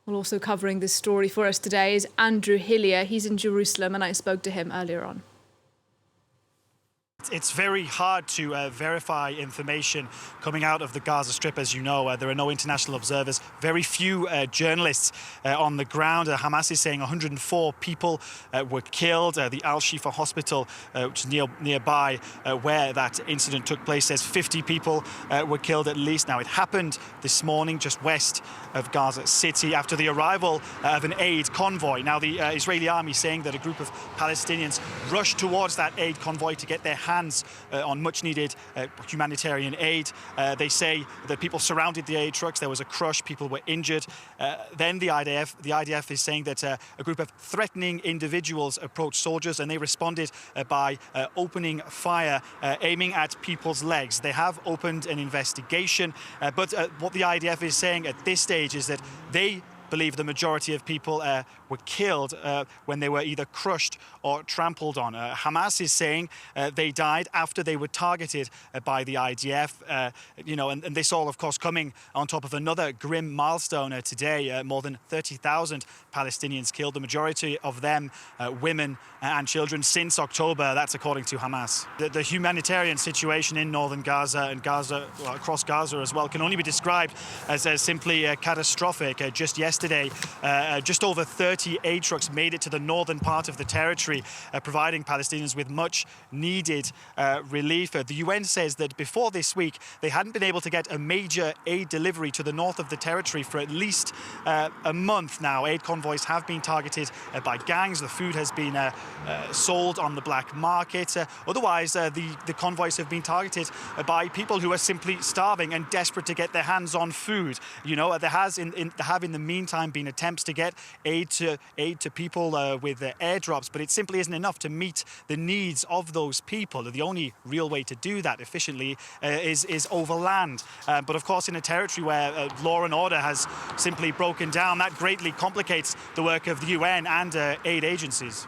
Well, also covering this story for us today is Andrew Hilliar. He's in Jerusalem, and I spoke to him earlier on. It's very hard to verify information coming out of the Gaza Strip, as you know. There are no international observers, very few journalists on the ground. Hamas is saying 104 people were killed. The Al-Shifa hospital, which is nearby where that incident took place, says 50 people were killed at least. Now, it happened this morning just west of Gaza City after the arrival of an aid convoy. Now, the Israeli army saying that a group of Palestinians rushed towards that aid convoy to get their hands on much-needed humanitarian aid. They say that people surrounded the aid trucks. There was a crush. People were injured. Then the IDF is saying that a group of threatening individuals approached soldiers, and they responded by opening fire, aiming at people's legs. They have opened an investigation, but what the IDF is saying at this stage is that they believe the majority of people were killed when they were either crushed or trampled on. Hamas is saying they died after they were targeted by the IDF. And this all, of course, coming on top of another grim milestone today. More than 30,000 Palestinians killed, the majority of them women and children, since October. That's according to Hamas. The humanitarian situation in northern Gaza and across Gaza as well can only be described as simply catastrophic. Just yesterday, just over 30 aid trucks made it to the northern part of the territory, providing Palestinians with much needed relief. The UN says that before this week, they hadn't been able to get a major aid delivery to the north of the territory for at least a month now. Aid convoys have been targeted by gangs. The food has been sold on the black market. Otherwise, the convoys have been targeted by people who are simply starving and desperate to get their hands on food. There have in the meantime been attempts to get aid to people with airdrops, but it simply isn't enough to meet the needs of those people. The only real way to do that efficiently is over land. But of course, in a territory where law and order has simply broken down, that greatly complicates the work of the UN and aid agencies.